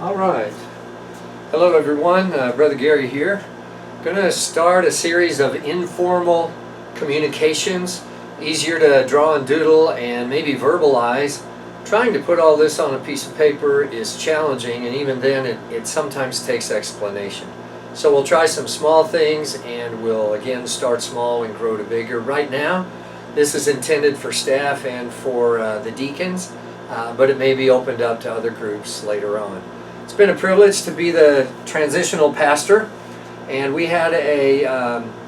All right. Hello everyone, Brother Gary here. Going to start a series of informal communications, easier to draw and doodle and maybe verbalize. Trying to put all this on a piece of paper is challenging, and even then it sometimes takes explanation. So we'll try some small things, and we'll again start small and grow to bigger. Right now, this is intended for staff and for the deacons, but it may be opened up to other groups later on. It's been a privilege to be the transitional pastor, and we had a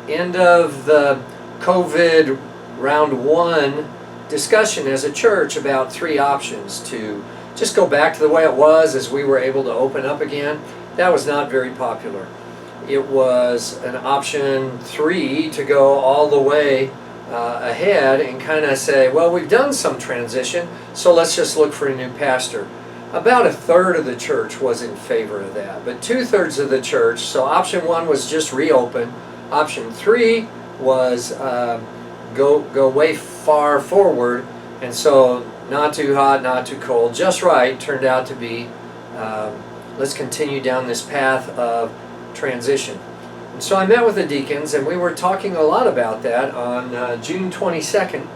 end of the COVID round one discussion as a church about 3 options to just go back to the way it was as we were able to open up again. That was not very popular. It was an option 3 to go all the way ahead and kind of say, well, we've done some transition, so let's just look for a new pastor. About 1/3 of the church was in favor of that, but 2/3 of the church, so option 1 was just reopen. Option 3 was go way far forward, and so not too hot, not too cold, just right, turned out to be let's continue down this path of transition. And so I met with the deacons, and we were talking a lot about that on June 22nd,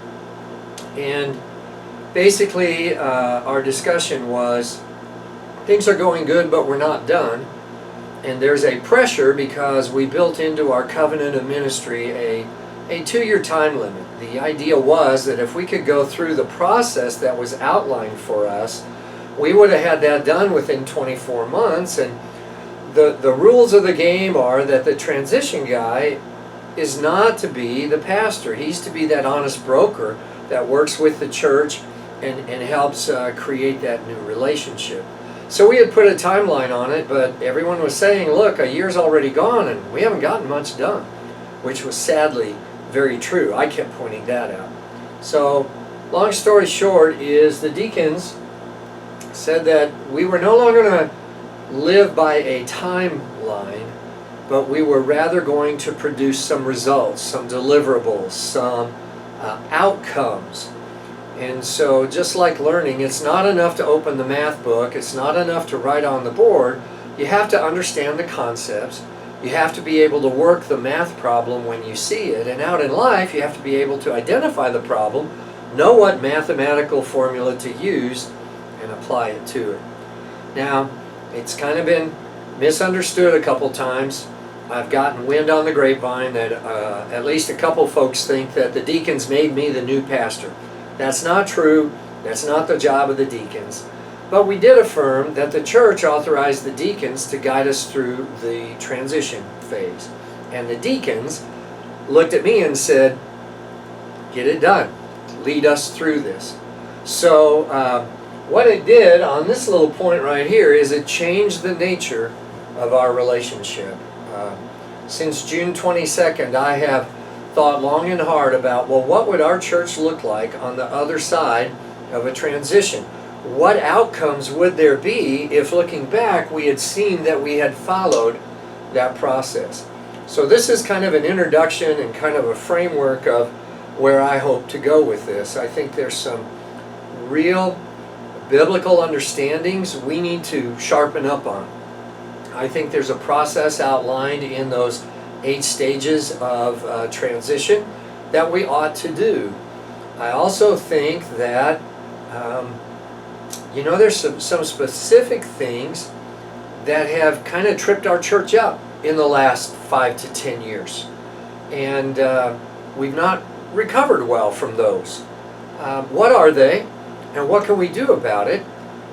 and basically our discussion was things are going good, but we're not done, and there's a pressure because we built into our covenant of ministry a 2-year time limit. The idea was that if we could go through the process that was outlined for us, we would have had that done within 24 months, and the rules of the game are that the transition guy is not to be the pastor. He's to be that honest broker that works with the church and helps create that new relationship. So we had put a timeline on it, but everyone was saying, look, a year's already gone and we haven't gotten much done, which was sadly very true. I kept pointing that out. So long story short is the deacons said that we were no longer going to live by a timeline, but we were rather going to produce some results, some deliverables, some outcomes. And so just like learning, it's not enough to open the math book, it's not enough to write on the board. You have to understand the concepts, you have to be able to work the math problem when you see it, and out in life you have to be able to identify the problem, know what mathematical formula to use, and apply it to it. Now, it's kind of been misunderstood a couple times. I've gotten wind on the grapevine that at least a couple folks think that the deacons made me the new pastor. That's not true. That's not the job of the deacons. But we did affirm that the church authorized the deacons to guide us through the transition phase. And the deacons looked at me and said, get it done. Lead us through this. So what it did on this little point right here is it changed the nature of our relationship. Since June 22nd, I have thought long and hard about, well, what would our church look like on the other side of a transition? What outcomes would there be if, looking back, we had seen that we had followed that process? So this is kind of an introduction and kind of a framework of where I hope to go with this. I think there's some real biblical understandings we need to sharpen up on. I think there's a process outlined in those 8 stages of transition that we ought to do. I also think that there's some specific things that have kind of tripped our church up in the last 5 to 10 years, and we've not recovered well from those. What are they, and what can we do about it?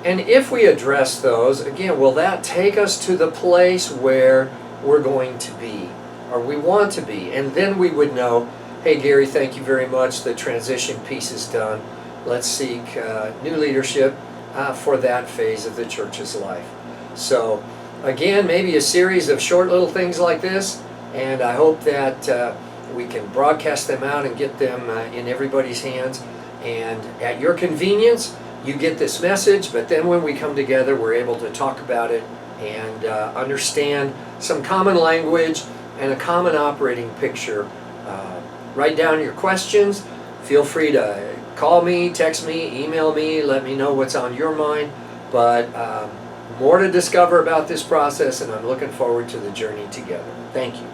And if we address those, again, will that take us to the place where we're going to be, or we want to be? And then we would know, hey Gary, thank you very much, the transition piece is done. Let's seek new leadership for that phase of the church's life. So again, maybe a series of short little things like this, and I hope that we can broadcast them out and get them in everybody's hands. And at your convenience, you get this message, but then when we come together, we're able to talk about it and understand some common language and a common operating picture. Write down your questions. Feel free to call me, text me, email me, let me know what's on your mind. But more to discover about this process, and I'm looking forward to the journey together. Thank you.